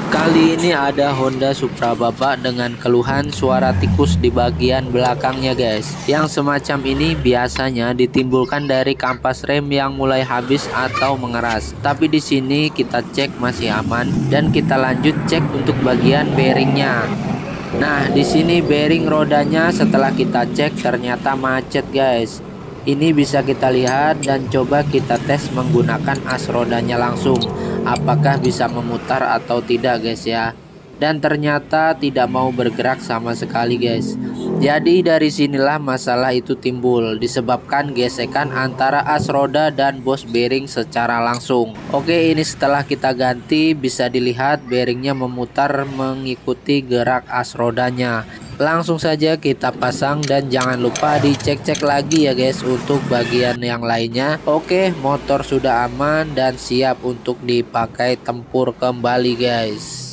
Kali ini ada Honda Supra Babak dengan keluhan suara tikus di bagian belakangnya guys. Yang semacam ini biasanya ditimbulkan dari kampas rem yang mulai habis atau mengeras. Tapi di sini kita cek masih aman dan kita lanjut cek untuk bagian bearingnya. Nah, di sini bearing rodanya setelah kita cek ternyata macet guys. Ini bisa kita lihat dan coba kita tes menggunakan as rodanya langsung. Apakah bisa memutar atau tidak guys ya. Dan ternyata tidak mau bergerak sama sekali guys. Jadi dari sinilah masalah itu timbul, disebabkan gesekan antara as roda dan bos bearing secara langsung. Oke, ini setelah kita ganti bisa dilihat bearingnya memutar mengikuti gerak as rodanya. Langsung saja kita pasang dan jangan lupa dicek-cek lagi ya guys untuk bagian yang lainnya. Oke, motor sudah aman dan siap untuk dipakai tempur kembali guys.